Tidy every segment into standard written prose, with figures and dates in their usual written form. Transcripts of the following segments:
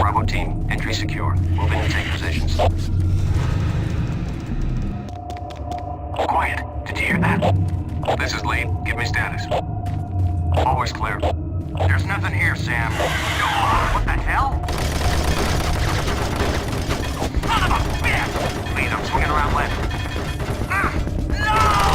Bravo team, entry secure. Move in and take positions. Quiet. Did you hear that? This is Lee. Give me status. Always clear. There's nothing here, Sam. What the hell? Son of a bitch! Lead, I'm swinging around left. No!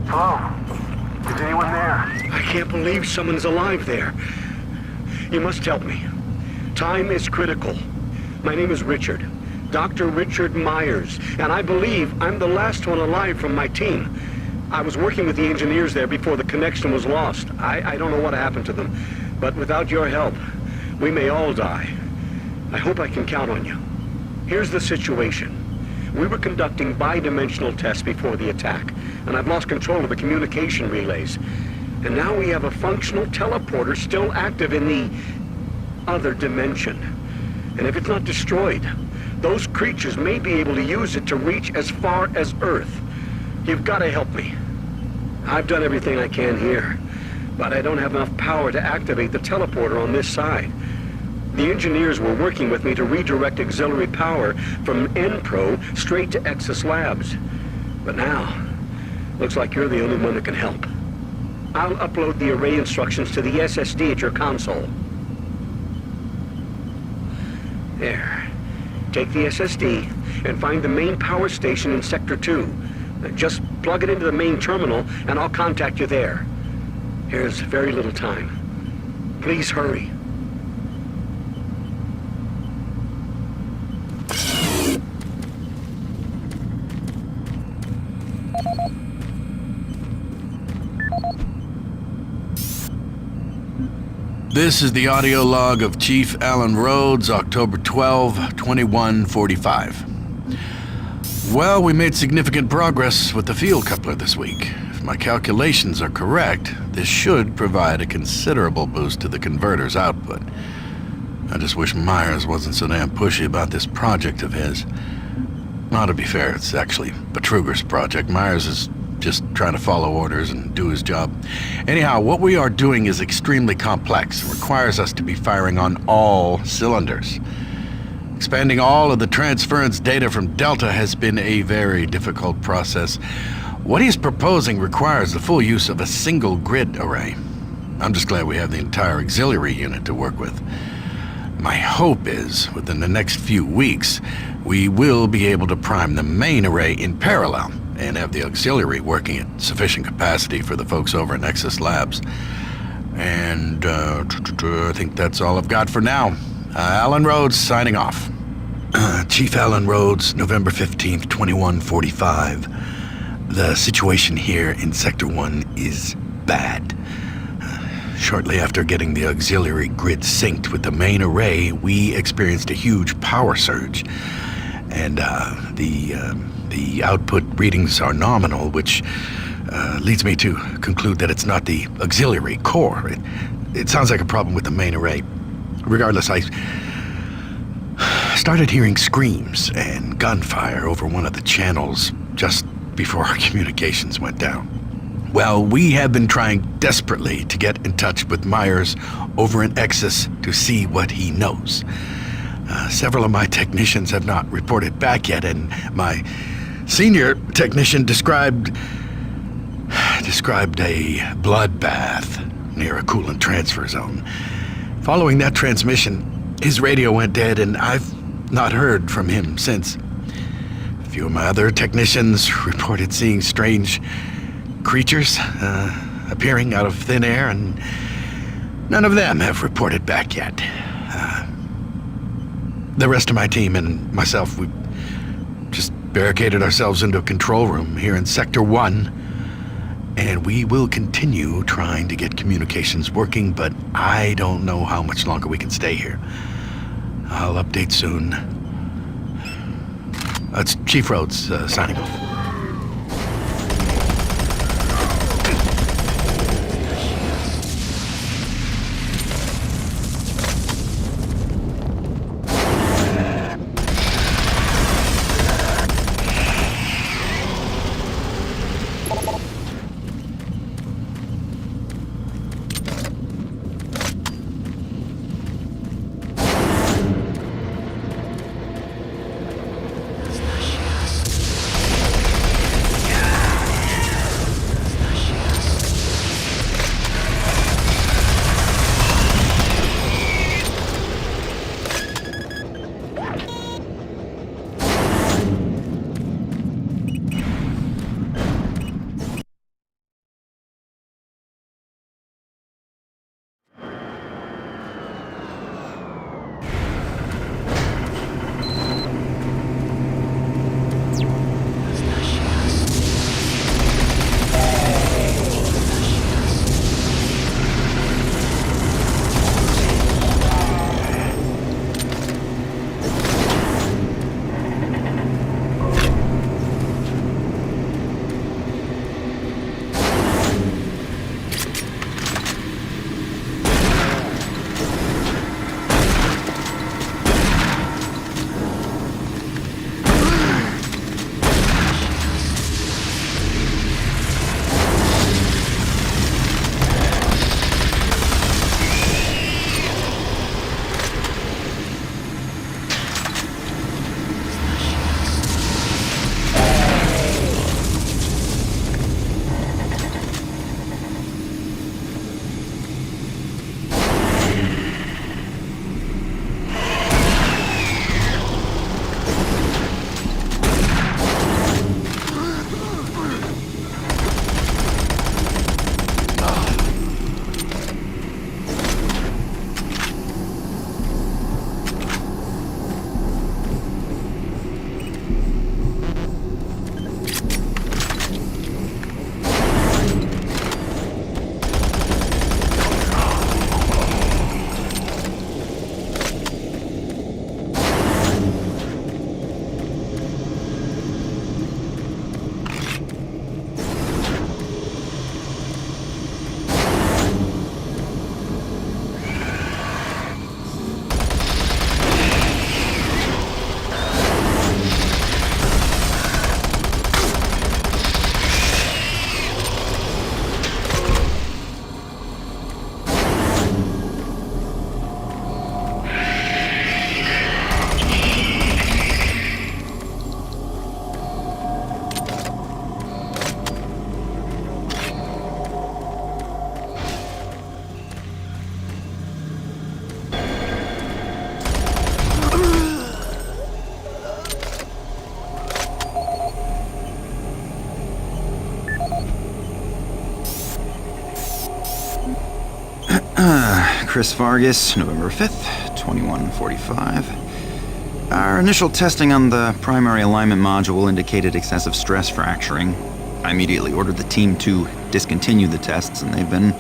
Hello? Is anyone there? I can't believe someone's alive there. You must help me. Time is critical. My name is Richard. Dr. Richard Myers, and I believe I'm the last one alive from my team. I was working with the engineers there before the connection was lost. I don't know what happened to them, but without your help, we may all die. I hope I can count on you. Here's the situation. We were conducting bi-dimensional tests before the attack, and I've lost control of the communication relays. And now we have a functional teleporter still active in the other dimension. And if it's not destroyed, those creatures may be able to use it to reach as far as Earth. You've got to help me. I've done everything I can here, but I don't have enough power to activate the teleporter on this side. The engineers were working with me to redirect auxiliary power from N-Pro straight to Exus Labs. But now, looks like you're the only one that can help. I'll upload the array instructions to the SSD at your console. There. Take the SSD and find the main power station in Sector 2. Just plug it into the main terminal and I'll contact you there. Here's very little time. Please hurry. This is the audio log of Chief Alan Rhodes, October 12, 2145. Well, we made significant progress with the field coupler this week. If my calculations are correct, this should provide a considerable boost to the converter's output. I just wish Myers wasn't so damn pushy about this project of his. Well, to be fair, it's actually Betruger's project. Myers is just trying to follow orders and do his job. Anyhow, what we are doing is extremely complex and requires us to be firing on all cylinders. Expanding all of the transference data from Delta has been a very difficult process. What he's proposing requires the full use of a single grid array. I'm just glad we have the entire auxiliary unit to work with. My hope is, within the next few weeks, we will be able to prime the main array in parallel and have the auxiliary working at sufficient capacity for the folks over in Exus Labs. And I think that's all I've got for now. Alan Rhodes signing off. Chief Alan Rhodes, November 15th, 2145. The situation here in Sector 1 is bad. Shortly after getting the auxiliary grid synced with the main array, we experienced a huge power surge. And the output readings are nominal, which leads me to conclude that it's not the auxiliary core. It sounds like a problem with the main array. Regardless, I started hearing screams and gunfire over one of the channels just before our communications went down. Well, we have been trying desperately to get in touch with Myers over in Exus to see what he knows. Several of my technicians have not reported back yet, and my senior technician described a bloodbath near a coolant transfer zone. Following that transmission, his radio went dead, and I've not heard from him since. A few of my other technicians reported seeing strange creatures appearing out of thin air, and none of them have reported back yet. The rest of my team and myself, we just barricaded ourselves into a control room here in Sector 1, and we will continue trying to get communications working, but I don't know how much longer we can stay here. I'll update soon. It's Chief Rhodes signing off. Chris Vargas, November 5th, 2145. Our initial testing on the primary alignment module indicated excessive stress fracturing. I immediately ordered the team to discontinue the tests, and they've been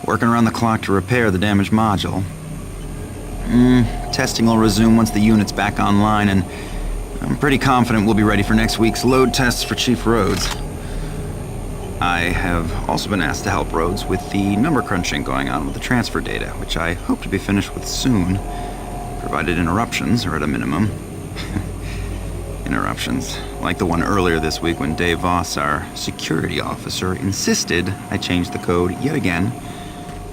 working around the clock to repair the damaged module. Testing will resume once the unit's back online, and I'm pretty confident we'll be ready for next week's load tests for Chief Rhodes. I have also been asked to help Rhodes with the number crunching going on with the transfer data, which I hope to be finished with soon, provided interruptions are at a minimum. Interruptions, like the one earlier this week when Dave Voss, our security officer, insisted I change the code yet again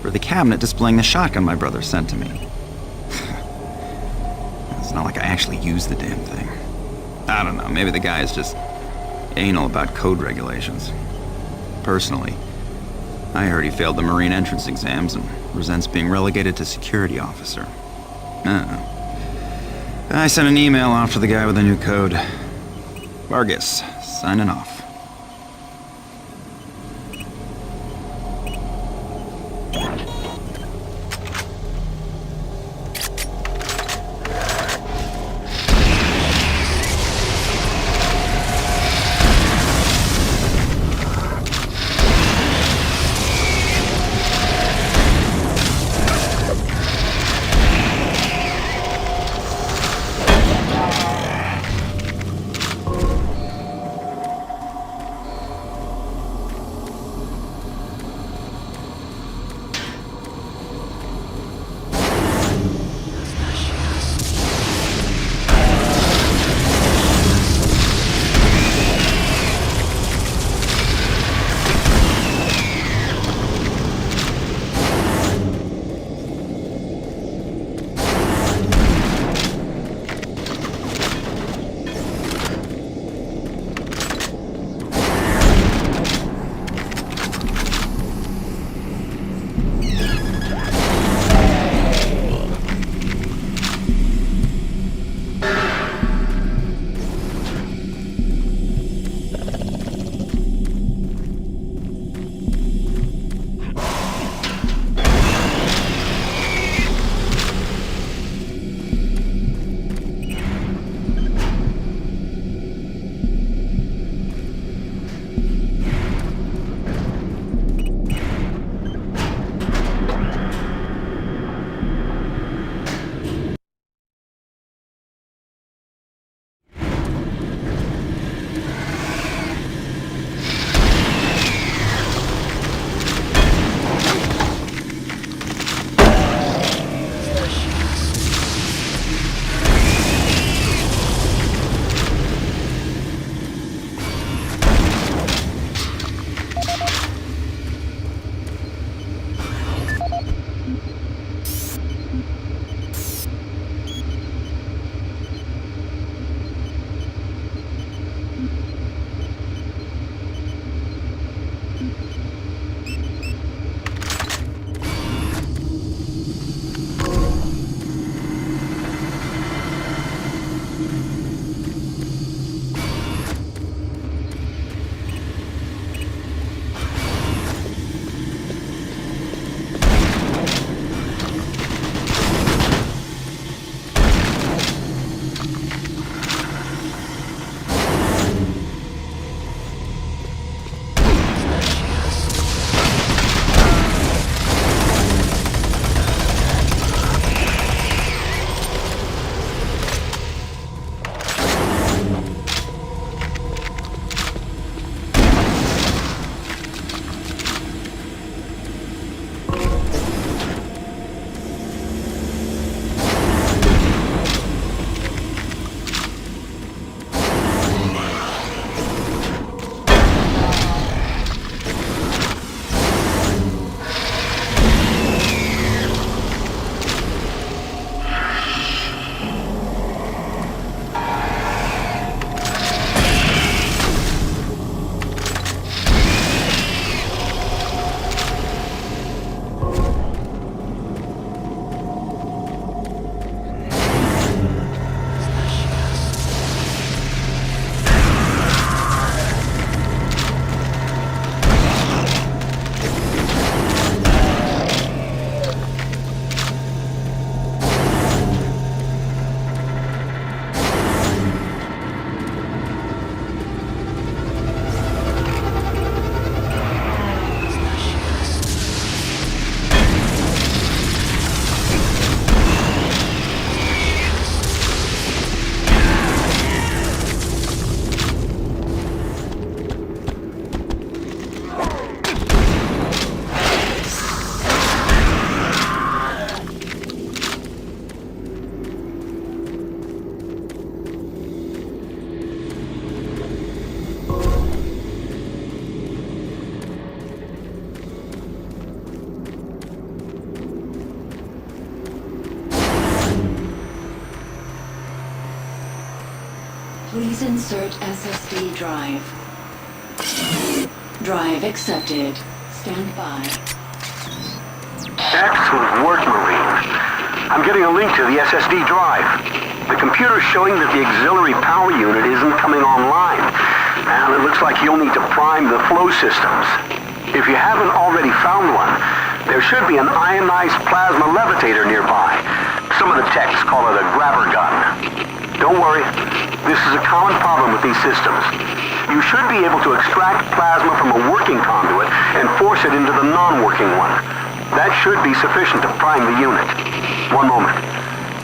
for the cabinet displaying the shotgun my brother sent to me. It's not like I actually used the damn thing. I don't know, maybe the guy is just anal about code regulations. Personally, I heard he failed the Marine entrance exams and resents being relegated to security officer. I sent an email off to the guy with the new code. Vargas, signing off. Please insert SSD drive. Drive accepted. Stand by. Excellent work, Marine. I'm getting a link to the SSD drive. The computer's showing that the auxiliary power unit isn't coming online. And it looks like you'll need to prime the flow systems. If you haven't already found one, there should be an ionized plasma levitator nearby. Some of the techs call it a grabber gun. Don't worry, this is a common problem with these systems. You should be able to extract plasma from a working conduit and force it into the non-working one. That should be sufficient to prime the unit. One moment.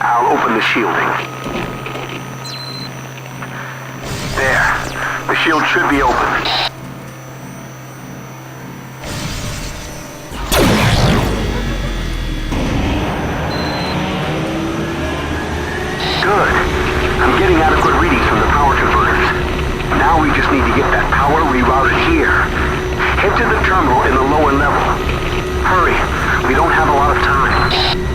I'll open the shielding. There. The shield should be open. Good. I'm getting adequate readings from the power converters. Now we just need to get that power rerouted here. Head to the terminal in the lower level. Hurry. We don't have a lot of time.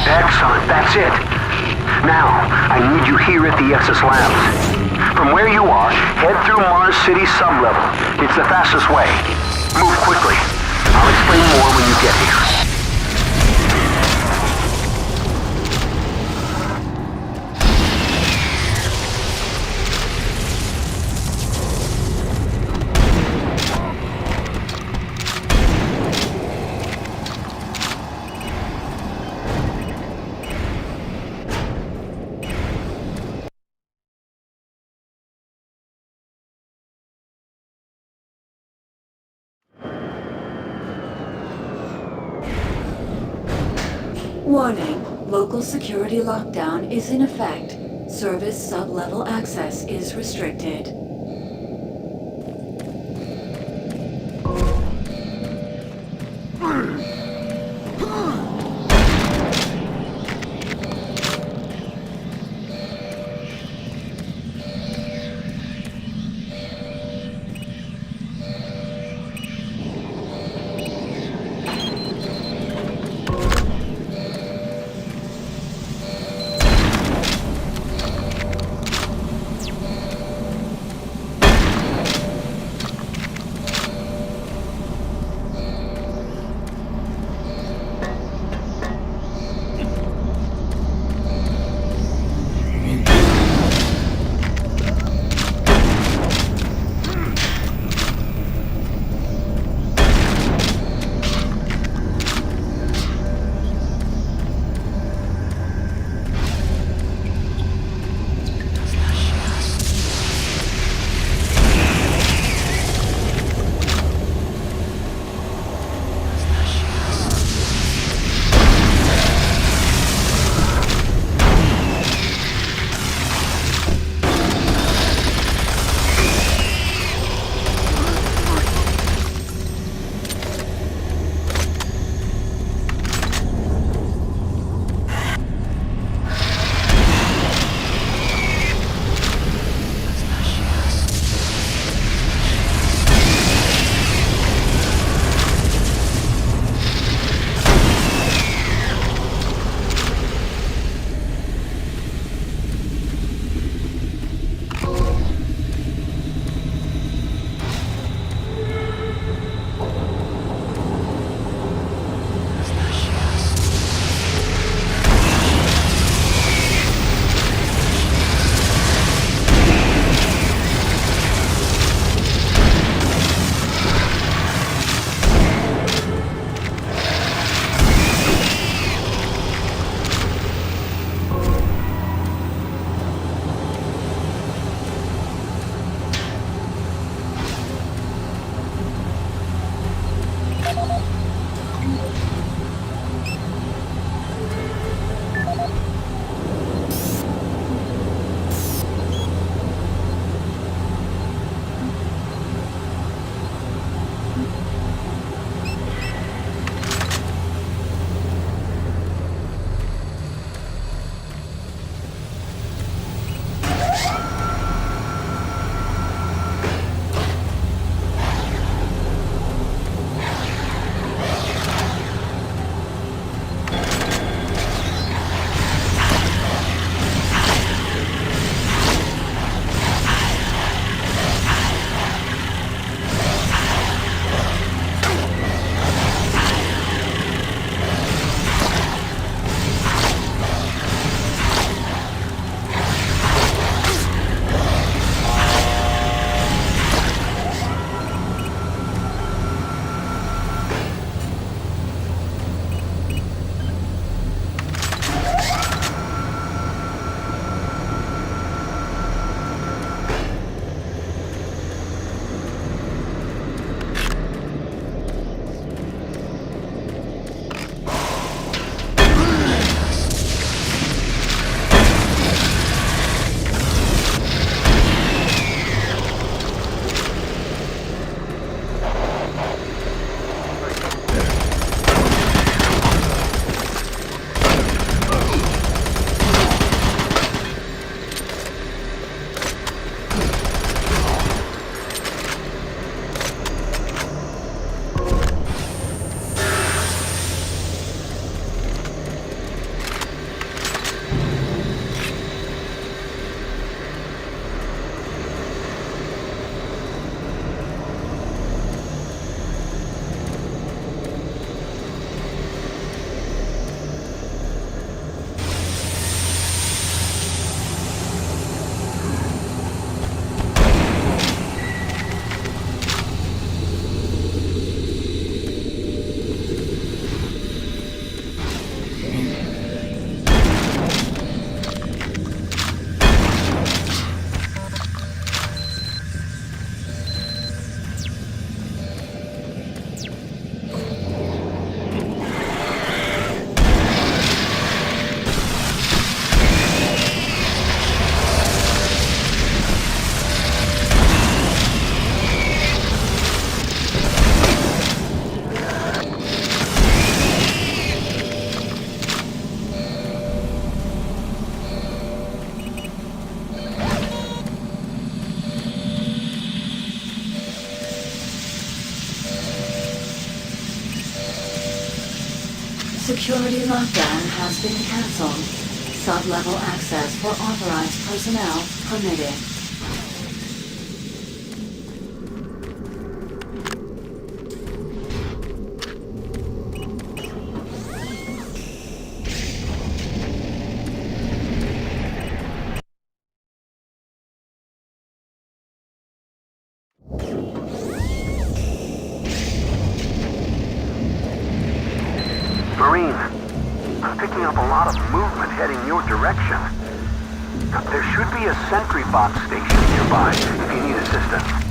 Excellent, that's it. Now, I need you here at the Exus Labs. From where you are, head through Mars City sublevel. It's the fastest way. Move quickly. I'll explain more when you get here. Warning. Local security lockdown is in effect. Service sub-level access is restricted. Security lockdown has been canceled. Sub-level access for authorized personnel permitted. Marine, I'm picking up a lot of movement heading your direction. There should be a sentry box station nearby if you need assistance.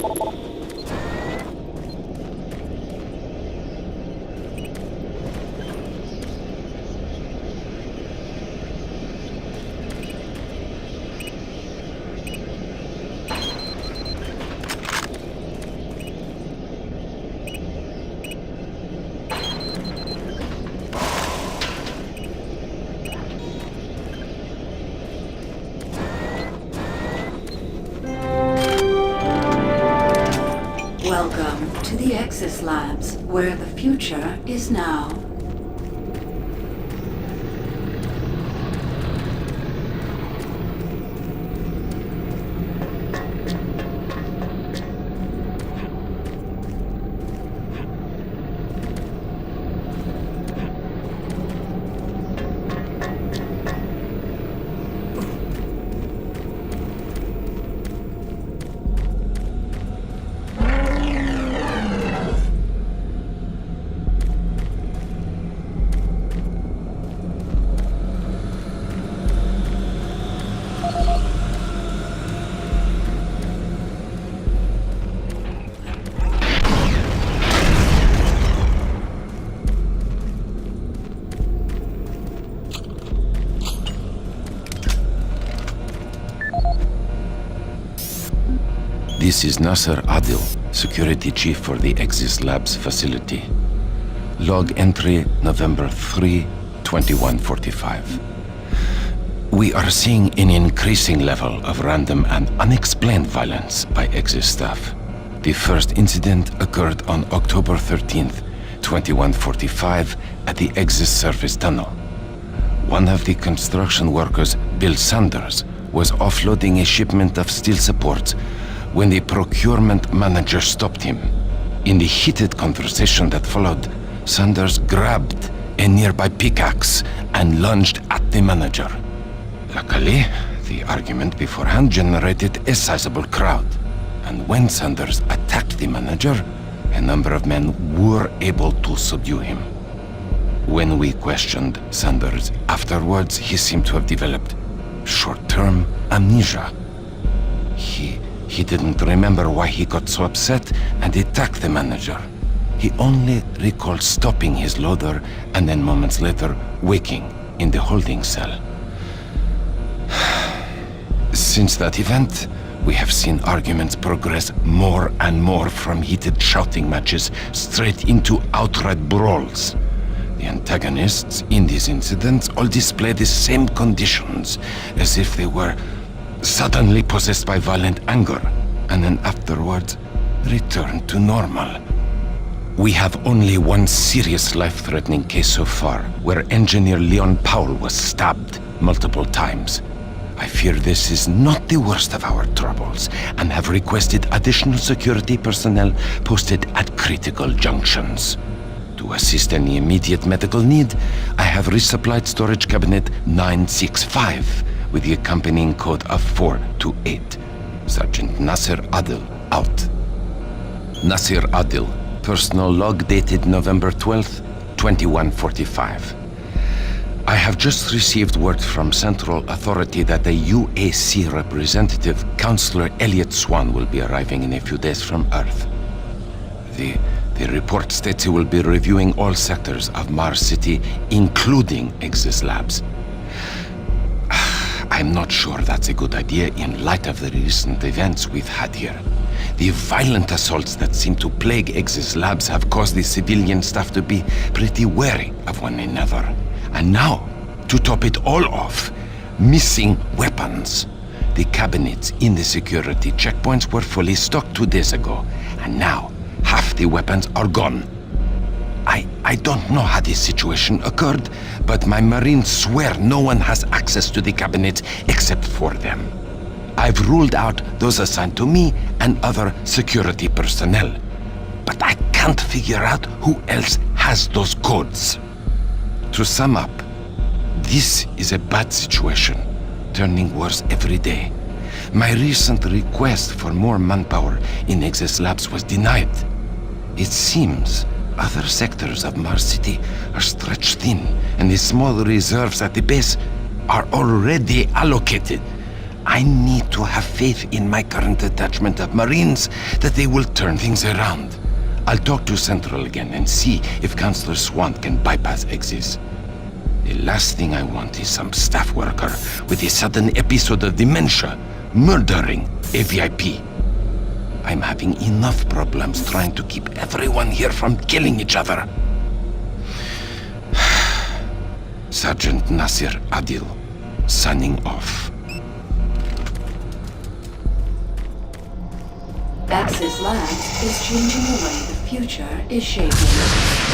Welcome to the Exis Labs, where the future is now. This is Nasser Adil, Security Chief for the Exis Labs facility. Log entry November 3, 2145. We are seeing an increasing level of random and unexplained violence by Exis staff. The first incident occurred on October 13th, 2145 at the Exis surface tunnel. One of the construction workers, Bill Sanders, was offloading a shipment of steel supports when the procurement manager stopped him. In the heated conversation that followed, Sanders grabbed a nearby pickaxe and lunged at the manager. Luckily, the argument beforehand generated a sizable crowd, and when Sanders attacked the manager, a number of men were able to subdue him. When we questioned Sanders afterwards, he seemed to have developed short-term amnesia. He didn't remember why he got so upset and attacked the manager. He only recalled stopping his loader and then moments later waking in the holding cell. Since that event, we have seen arguments progress more and more from heated shouting matches straight into outright brawls. The antagonists in these incidents all display the same conditions, as if they were suddenly possessed by violent anger, and then afterwards return to normal. We have only one serious life-threatening case so far, where engineer Leon Powell was stabbed multiple times. I fear this is not the worst of our troubles, and have requested additional security personnel posted at critical junctions. To assist any immediate medical need, I have resupplied storage cabinet 965 with the accompanying code of 428. Sergeant Nasser Adil, out. Nasser Adil, personal log dated November 12th, 2145. I have just received word from Central Authority that the UAC representative, Counselor Elliot Swan, will be arriving in a few days from Earth. The report states he will be reviewing all sectors of Mars City, including Exis Labs. I'm not sure that's a good idea in light of the recent events we've had here. The violent assaults that seem to plague Exis Labs have caused the civilian staff to be pretty wary of one another. And now, to top it all off, missing weapons. The cabinets in the security checkpoints were fully stocked 2 days ago, and now half the weapons are gone. I don't know how this situation occurred, but my Marines swear no one has access to the cabinets except for them. I've ruled out those assigned to me and other security personnel, but I can't figure out who else has those codes. To sum up, this is a bad situation, turning worse every day. My recent request for more manpower in Exis Labs was denied. It seems other sectors of Mars City are stretched thin, and the small reserves at the base are already allocated. I need to have faith in my current detachment of Marines that they will turn things around. I'll talk to Central again and see if Counselor Swan can bypass exits. The last thing I want is some staff worker with a sudden episode of dementia murdering a VIP. I'm having enough problems trying to keep everyone here from killing each other. Sergeant Nasir Adil, signing off. Axis Labs is changing the way the future is shaping.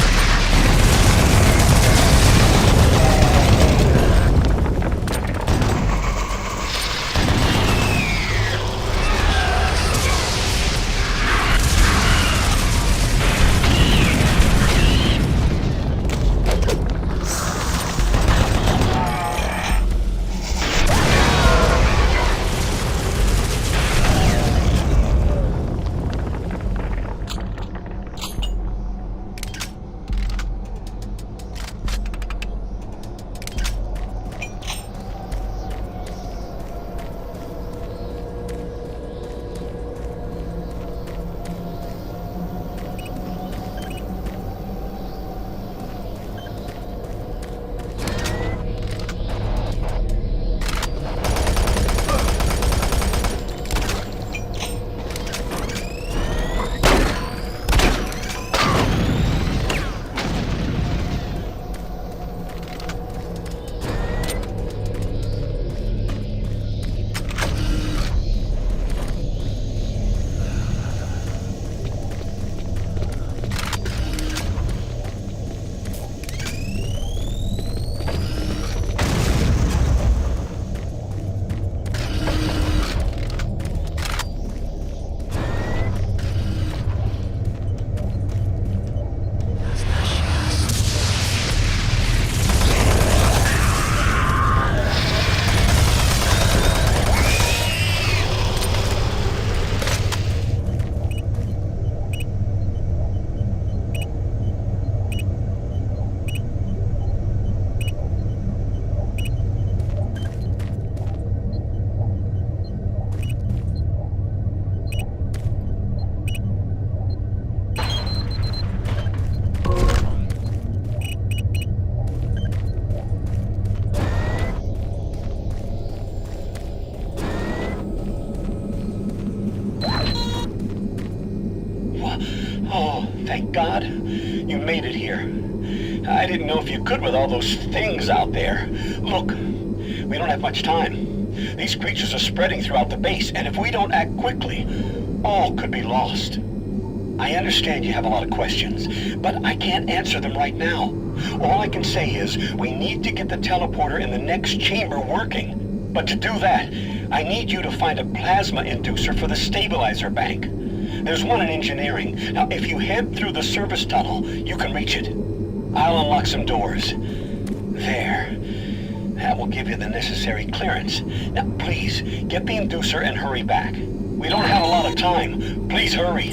Thank God you made it here. I didn't know if you could with all those things out there. Look, we don't have much time. These creatures are spreading throughout the base, and if we don't act quickly, all could be lost. I understand you have a lot of questions, but I can't answer them right now. All I can say is we need to get the teleporter in the next chamber working. But to do that, I need you to find a plasma inducer for the stabilizer bank. There's one in engineering. Now, if you head through the service tunnel, you can reach it. I'll unlock some doors. There. That will give you the necessary clearance. Now, please, get the inducer and hurry back. We don't have a lot of time. Please hurry.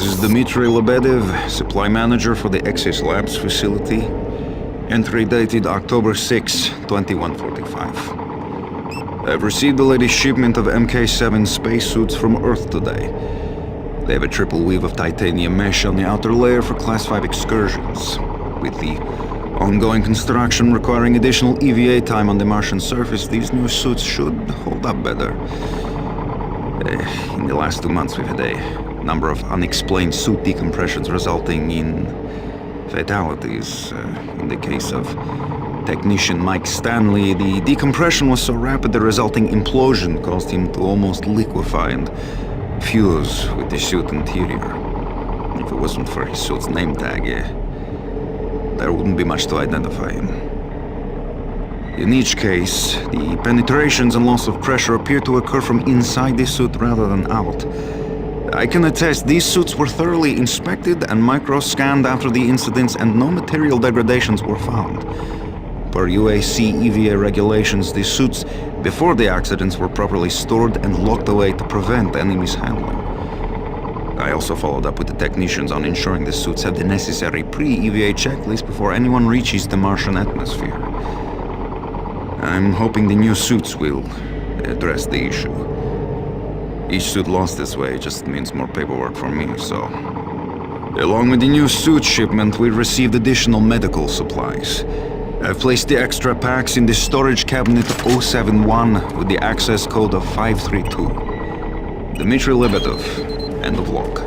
is Dmitry Lebedev, supply manager for the Axis Labs facility. Entry dated October 6, 2145. I've received the latest shipment of MK7 spacesuits from Earth today. They have a triple weave of titanium mesh on the outer layer for Class 5 excursions. With the ongoing construction requiring additional EVA time on the Martian surface, these new suits should hold up better. In the last 2 months, we've had a number of unexplained suit decompressions resulting in fatalities. In the case of technician Mike Stanley, the decompression was so rapid the resulting implosion caused him to almost liquefy and fuse with the suit interior. If it wasn't for his suit's name tag, there wouldn't be much to identify him. In each case, the penetrations and loss of pressure appear to occur from inside the suit rather than out. I can attest these suits were thoroughly inspected and micro-scanned after the incidents, and no material degradations were found. Per UAC EVA regulations, the suits before the accidents were properly stored and locked away to prevent any mishandling. I also followed up with the technicians on ensuring the suits have the necessary pre-EVA checklist before anyone reaches the Martian atmosphere. I'm hoping the new suits will address the issue. Each suit lost this way just means more paperwork for me, so... Along with the new suit shipment, we received additional medical supplies. I've placed the extra packs in the storage cabinet 071 with the access code of 532. Dmitry Lebedev, end of log.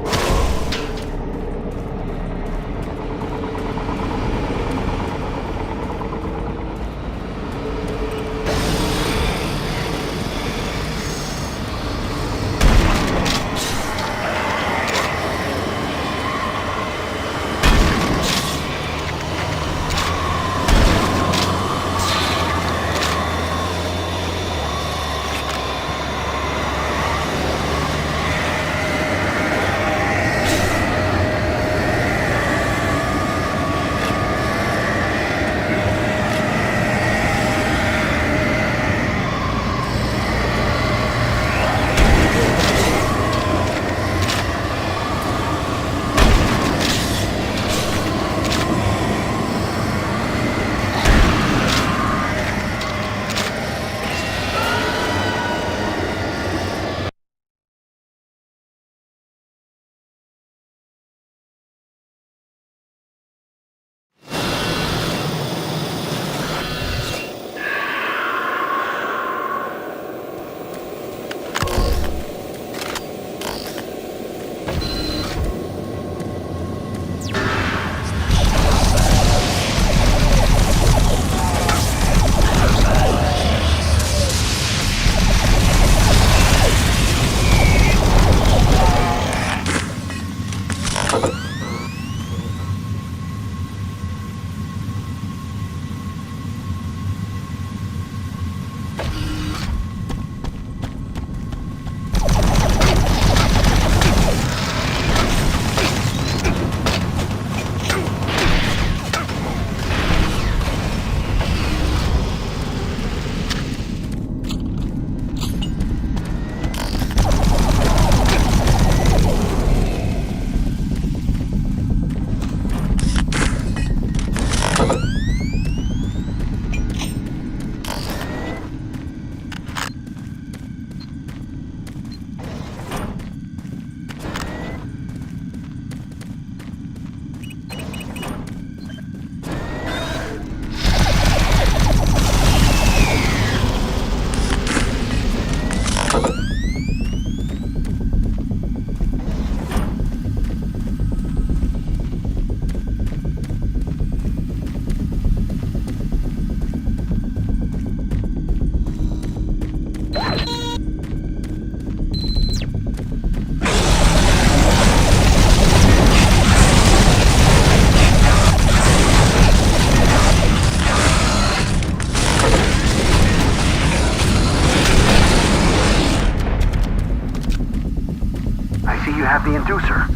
have the inducer.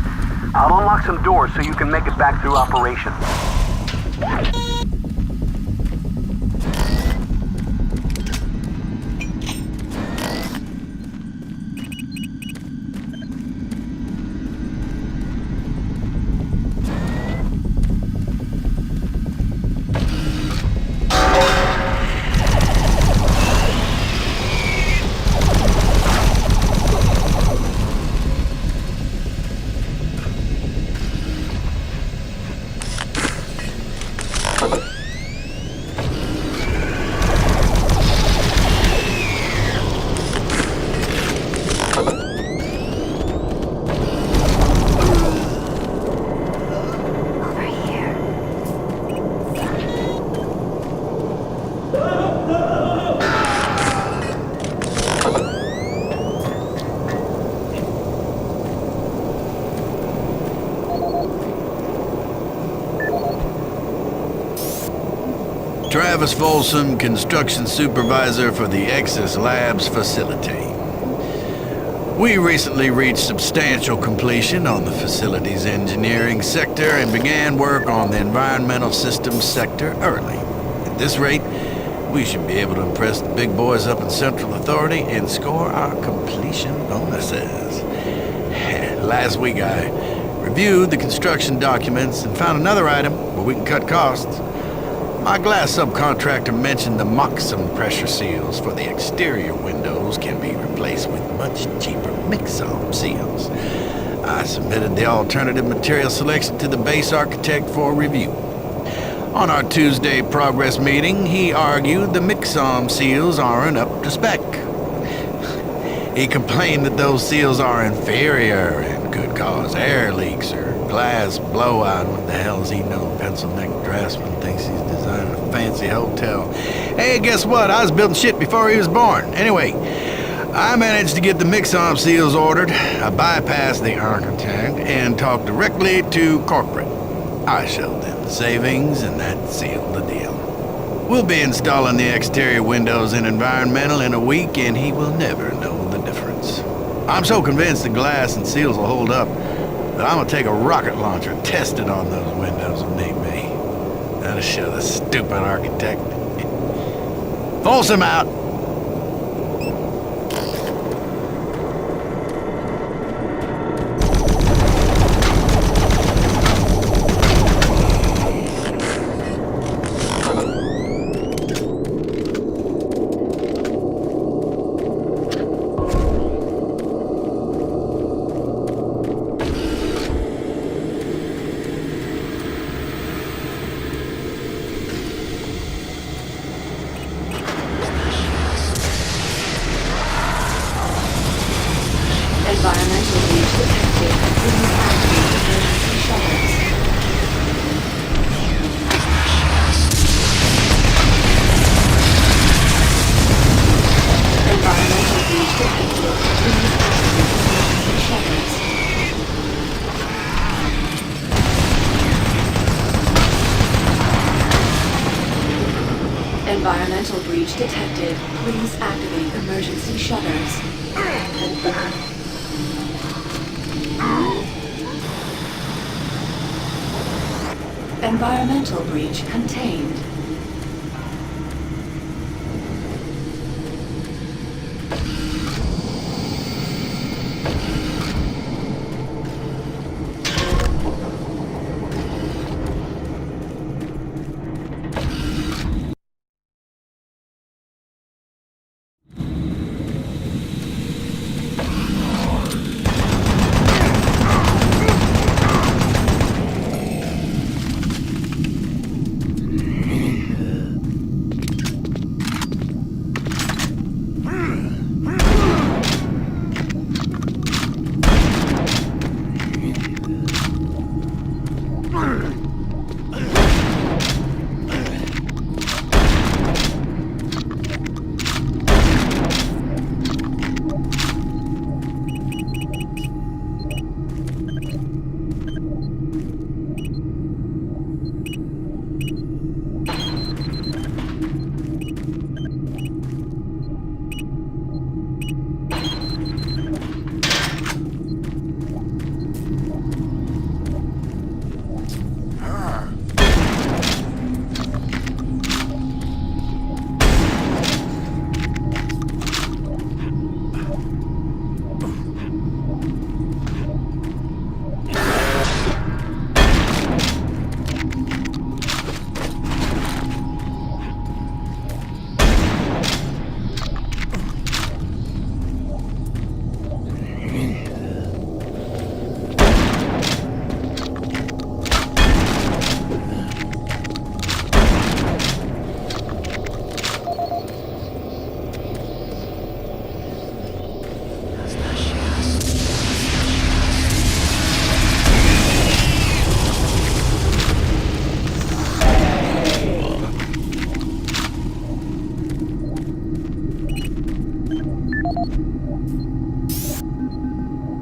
I'll unlock some doors so you can make it back through operation. Travis Folsom, Construction Supervisor for the Exis Labs facility. We recently reached substantial completion on the facility's engineering sector and began work on the environmental systems sector early. At this rate, we should be able to impress the big boys up in Central Authority and score our completion bonuses. Last week I reviewed the construction documents and found another item where we can cut costs. My glass subcontractor mentioned the Moxum pressure seals for the exterior windows can be replaced with much cheaper Mixom seals. I submitted the alternative material selection to the base architect for review. On our Tuesday progress meeting, he argued the Mixom seals aren't up to spec. He complained that those seals are inferior and could cause air leaks or glass blowout. What the hell is he know? Pencil-neck draftsman thinks he's designing a fancy hotel. Hey, guess what? I was building shit before he was born. Anyway, I managed to get the Mixom seals ordered. I bypassed the architect and talked directly to corporate. I showed them the savings, and that sealed the deal. We'll be installing the exterior windows in environmental in a week, and he will never know the difference. I'm so convinced the glass and seals will hold up that I'm gonna take a rocket launcher, test it on those windows if need be. That'll show the stupid architect. Folsom out! Environmental leak detected. Please activate emergency shutters. Environmental leak detected. Please activate emergency shutters. Environmental breach detected. Please activate emergency shutters. Environmental breach contained.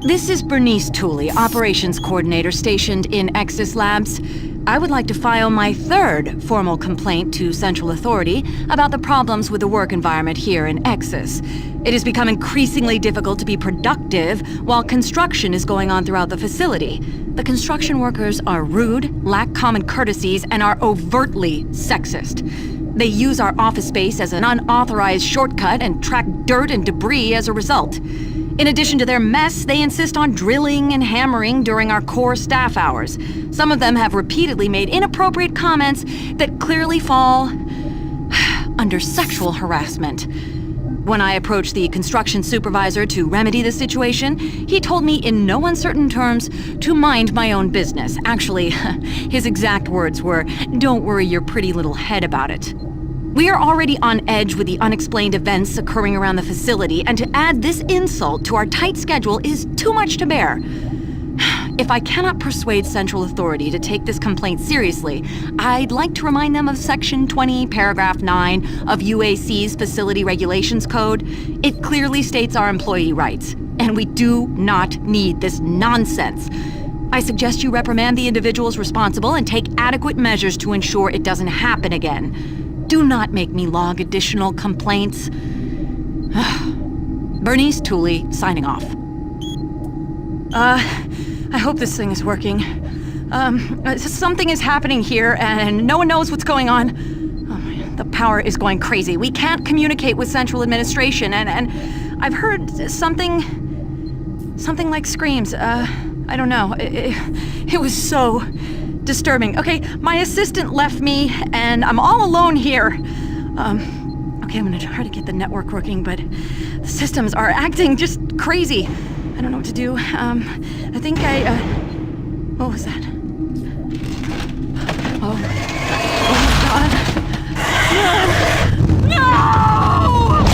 This is Bernice Tooley, Operations Coordinator stationed in Exis Labs. I would like to file my third formal complaint to Central Authority about the problems with the work environment here in Exus. It has become increasingly difficult to be productive while construction is going on throughout the facility. The construction workers are rude, lack common courtesies, and are overtly sexist. They use our office space as an unauthorized shortcut and track dirt and debris as a result. In addition to their mess, they insist on drilling and hammering during our core staff hours. Some of them have repeatedly made inappropriate comments that clearly fall under sexual harassment. When I approached the construction supervisor to remedy the situation, he told me in no uncertain terms to mind my own business. Actually, his exact words were, "Don't worry your pretty little head about it." We are already on edge with the unexplained events occurring around the facility, and to add this insult to our tight schedule is too much to bear. If I cannot persuade Central Authority to take this complaint seriously, I'd like to remind them of Section 20, Paragraph 9 of UAC's Facility Regulations Code. It clearly states our employee rights, and we do not need this nonsense. I suggest you reprimand the individuals responsible and take adequate measures to ensure it doesn't happen again. Do not make me log additional complaints. Bernice Tooley, signing off. I hope this thing is working. Something is happening here, and no one knows what's going on. Oh man, the power is going crazy. We can't communicate with Central Administration, and I've heard something like screams. I don't know. It was so disturbing. Okay, my assistant left me, and I'm all alone here. Okay, I'm gonna try to get the network working, but the systems are acting just crazy. I don't know what to do. I think what was that? Oh my God. No! No!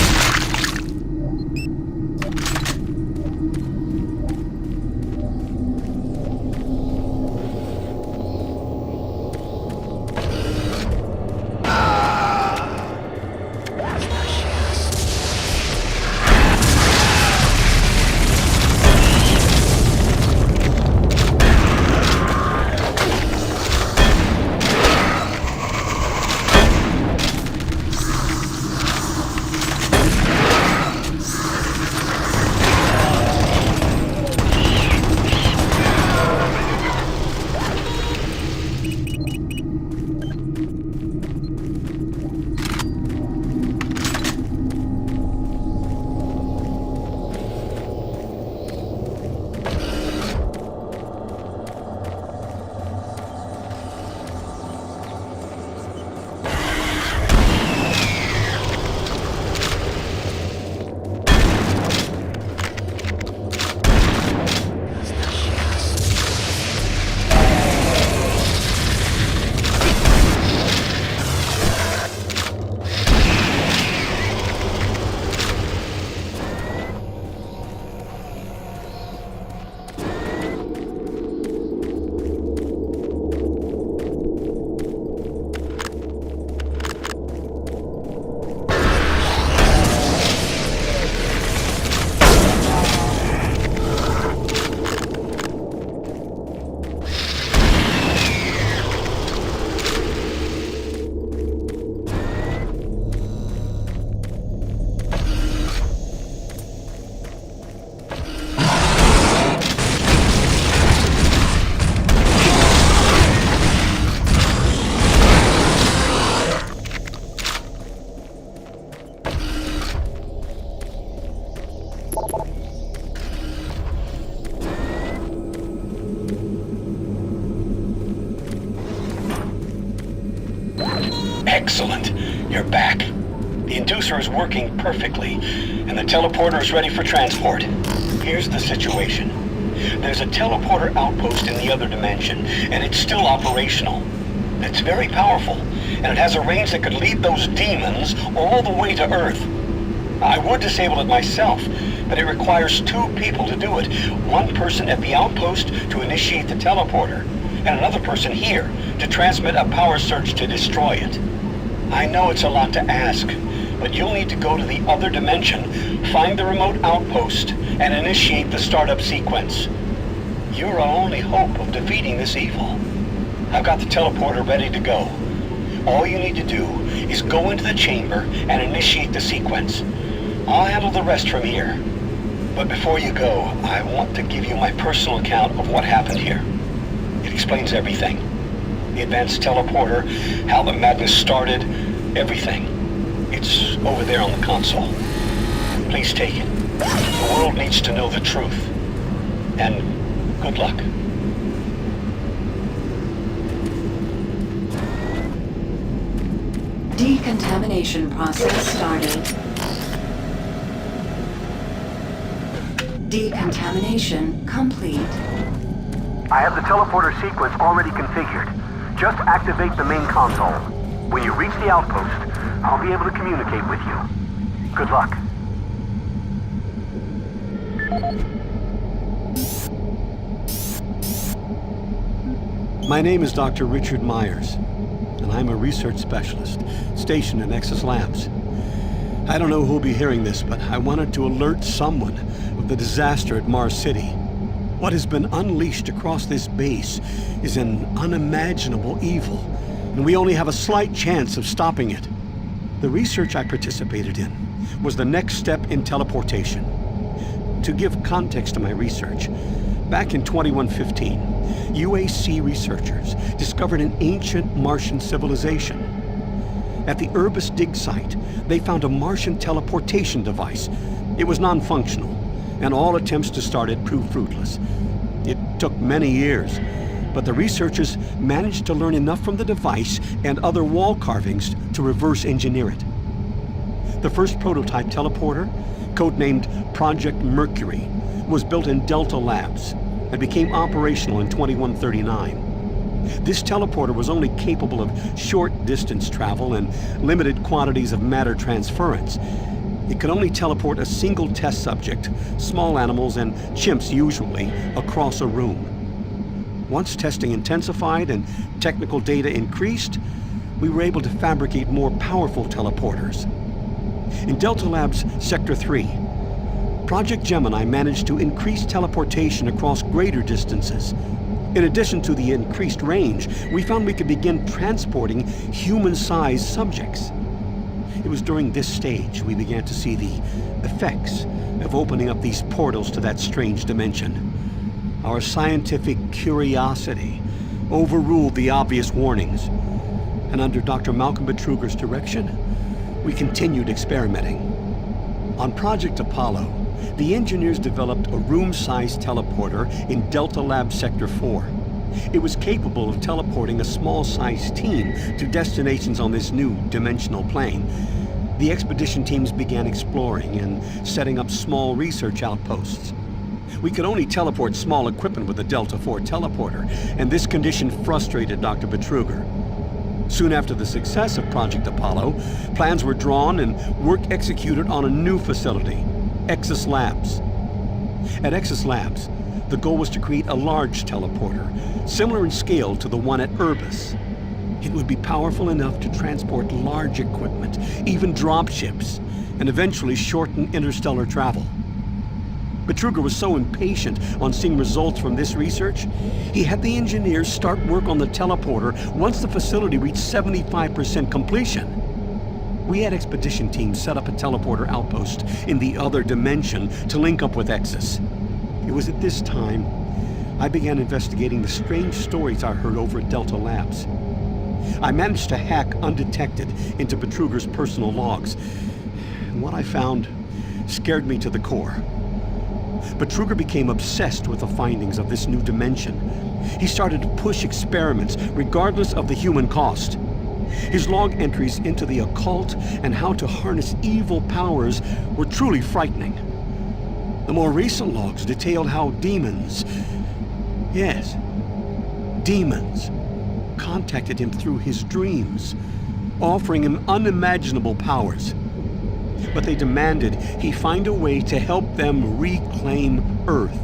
Excellent. You're back. The inducer is working perfectly, and the teleporter is ready for transport. Here's the situation. There's a teleporter outpost in the other dimension, and it's still operational. It's very powerful, and it has a range that could lead those demons all the way to Earth. I would disable it myself, but it requires 2 people to do it. One person at the outpost to initiate the teleporter, and another person here to transmit a power surge to destroy it. I know it's a lot to ask, but you'll need to go to the other dimension, find the remote outpost, and initiate the startup sequence. You're our only hope of defeating this evil. I've got the teleporter ready to go. All you need to do is go into the chamber and initiate the sequence. I'll handle the rest from here. But before you go, I want to give you my personal account of what happened here. It explains everything. The advanced teleporter, how the madness started, everything. It's over there on the console. Please take it. The world needs to know the truth. And good luck. Decontamination process started. Decontamination complete. I have the teleporter sequence already configured. Just activate the main console. When you reach the outpost, I'll be able to communicate with you. Good luck. My name is Dr. Richard Myers, and I'm a research specialist stationed in Nexus Labs. I don't know who'll be hearing this, but I wanted to alert someone of the disaster at Mars City. What has been unleashed across this base is an unimaginable evil, and we only have a slight chance of stopping it. The research I participated in was the next step in teleportation. To give context to my research, back in 2115, UAC researchers discovered an ancient Martian civilization. At the Urbis dig site, they found a Martian teleportation device. It was non-functional, and all attempts to start it proved fruitless. It took many years, but the researchers managed to learn enough from the device and other wall carvings to reverse engineer it. The first prototype teleporter, codenamed Project Mercury, was built in Delta Labs and became operational in 2139. This teleporter was only capable of short distance travel and limited quantities of matter transference. It could only teleport a single test subject, small animals and chimps usually, across a room. Once testing intensified and technical data increased, we were able to fabricate more powerful teleporters. In Delta Labs Sector 3, Project Gemini managed to increase teleportation across greater distances. In addition to the increased range, we found we could begin transporting human-sized subjects. It was during this stage we began to see the effects of opening up these portals to that strange dimension. Our scientific curiosity overruled the obvious warnings, and under Dr. Malcolm Betruger's direction, we continued experimenting. On Project Apollo, the engineers developed a room-sized teleporter in Delta Lab Sector 4. It was capable of teleporting a small-sized team to destinations on this new dimensional plane. The expedition teams began exploring and setting up small research outposts. We could only teleport small equipment with the Delta 4 teleporter, and this condition frustrated Dr. Betruger. Soon after the success of Project Apollo, plans were drawn and work executed on a new facility, Exus Labs. At Exus Labs, the goal was to create a large teleporter, similar in scale to the one at Urbis. It would be powerful enough to transport large equipment, even dropships, and eventually shorten interstellar travel. Betruger was so impatient on seeing results from this research, he had the engineers start work on the teleporter once the facility reached 75% completion. We had expedition teams set up a teleporter outpost in the other dimension to link up with Exus. It was at this time I began investigating the strange stories I heard over at Delta Labs. I managed to hack undetected into Betruger's personal logs, and what I found scared me to the core. Betruger became obsessed with the findings of this new dimension. He started to push experiments regardless of the human cost. His log entries into the occult and how to harness evil powers were truly frightening. The more recent logs detailed how demons, yes, demons, contacted him through his dreams, offering him unimaginable powers. But they demanded he find a way to help them reclaim Earth.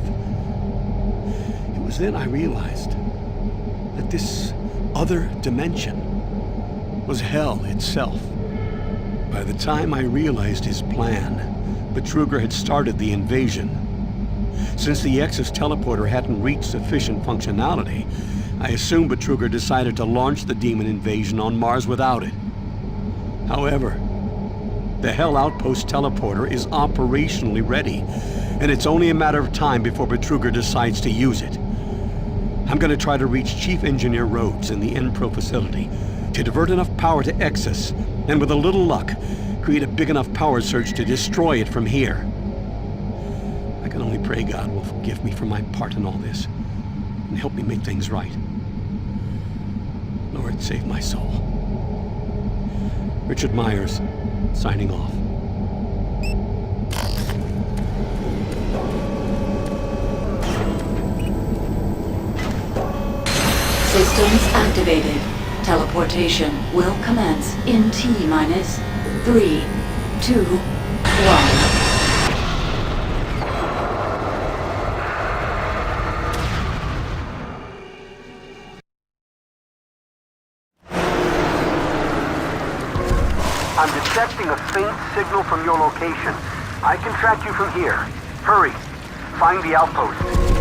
It was then I realized that this other dimension was hell itself. By the time I realized his plan, Betruger had started the invasion. Since the Exus teleporter hadn't reached sufficient functionality, I assume Betruger decided to launch the demon invasion on Mars without it. However, the Hell Outpost teleporter is operationally ready, and it's only a matter of time before Betruger decides to use it. I'm gonna try to reach Chief Engineer Rhodes in the Enpro facility to divert enough power to Exus, and with a little luck, create a big enough power surge to destroy it from here. I can only pray God will forgive me for my part in all this, and help me make things right. Lord, save my soul. Richard Myers, signing off. Systems activated. Teleportation will commence in T-minus 3, 2, 1. I'm detecting a faint signal from your location. I can track you from here. Hurry. Find the outpost.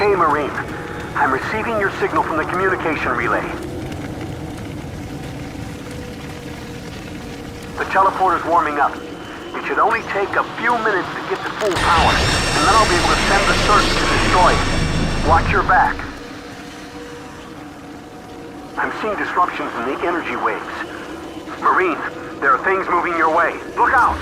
Okay, Marine. I'm receiving your signal from the communication relay. The teleporter's warming up. It should only take a few minutes to get to full power, and then I'll be able to send the surge to destroy it. Watch your back. I'm seeing disruptions in the energy waves. Marine, there are things moving your way. Look out!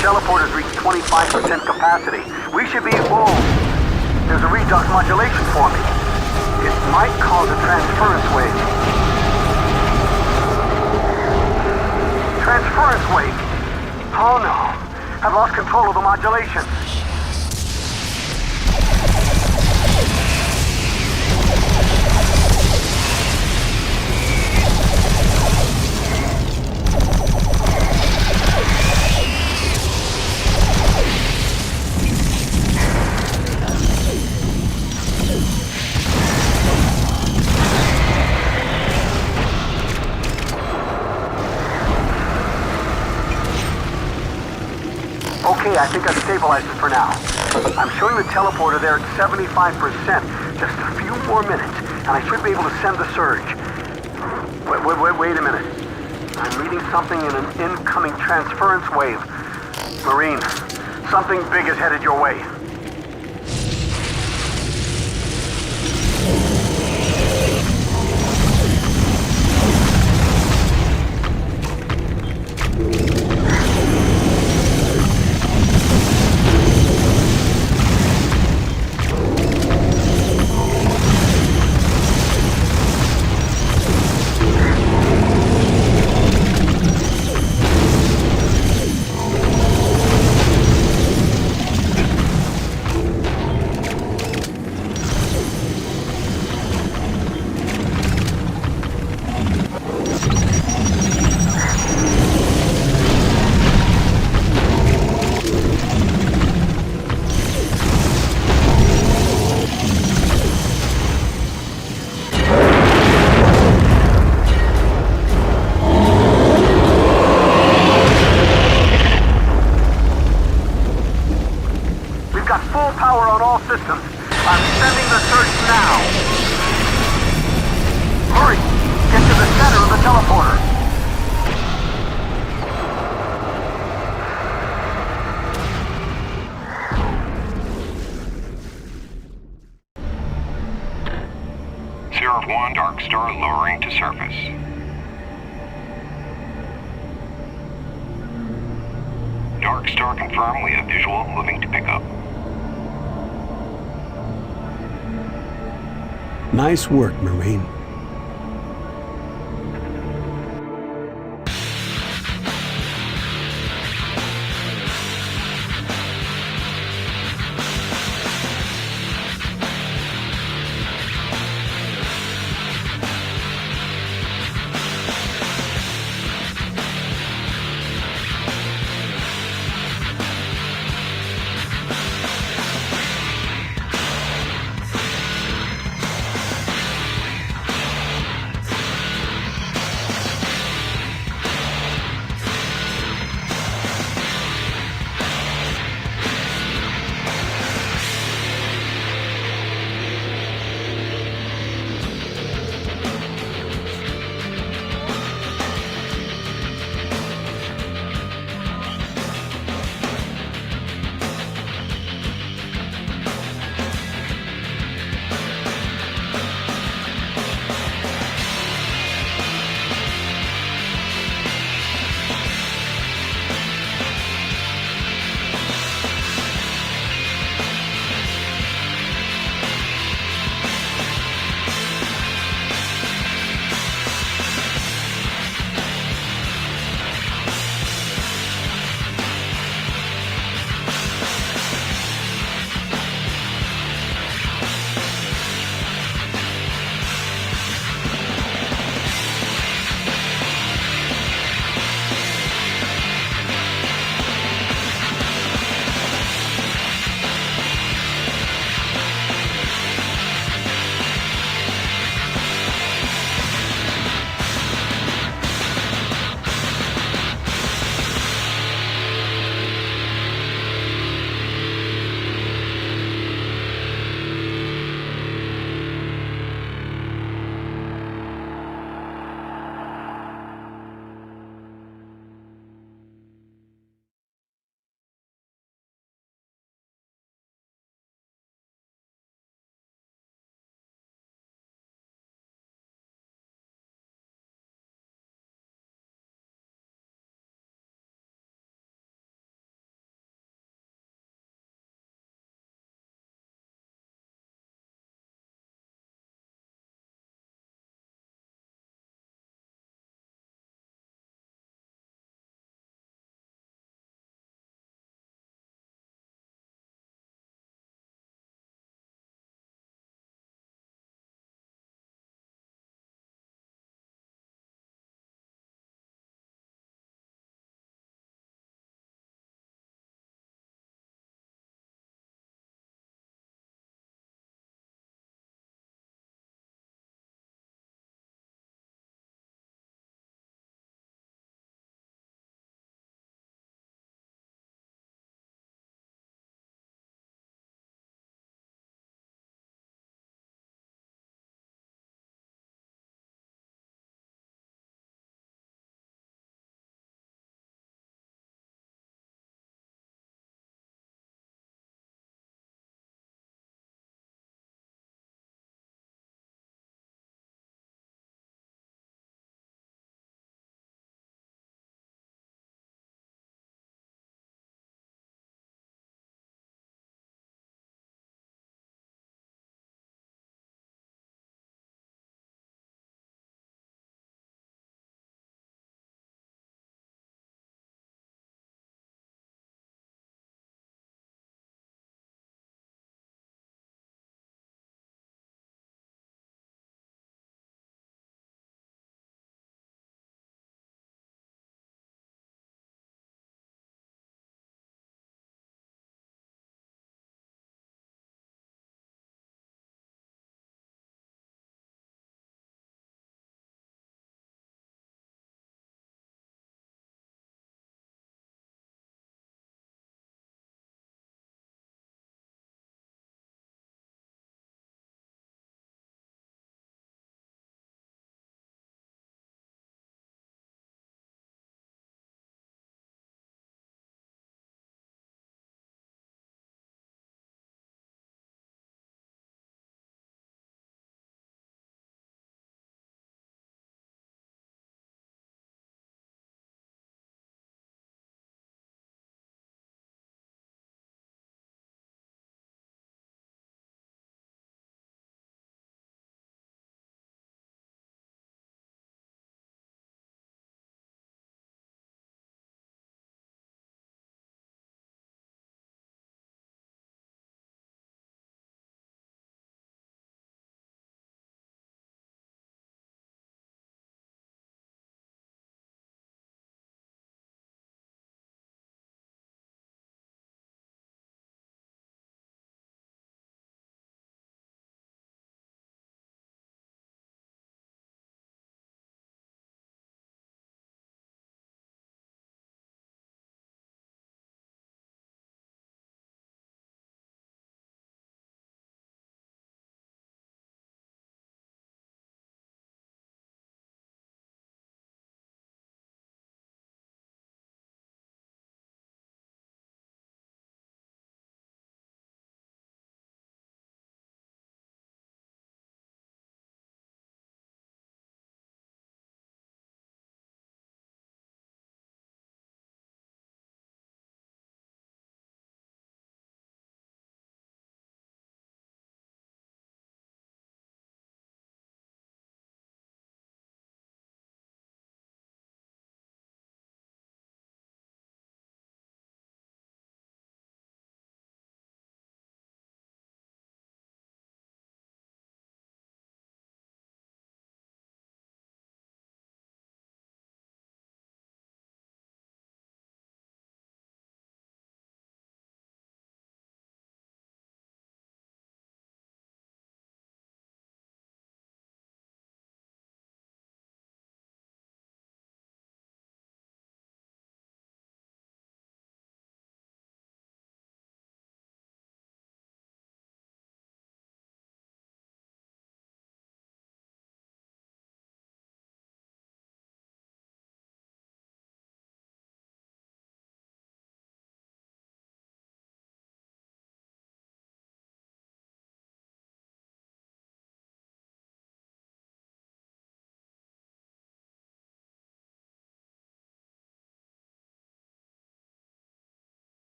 Teleporters reach 25% capacity. We should be full. There's a redux modulation forming. It might cause a transference wave. Transference wave? Oh no. I've lost control of the modulation. Okay, I think I've stabilized it for now. I'm showing the teleporter there at 75%. Just a few more minutes, and I should be able to send the surge. Wait a minute. I'm reading something in an incoming transference wave. Marine, something big is headed your way. Systems. I'm sending the surge now. Hurry! Get to the center of the teleporter. Seraph 1, Dark Star lowering to surface. Dark Star confirmed, we have visual, moving to pickup. Nice work, Marine.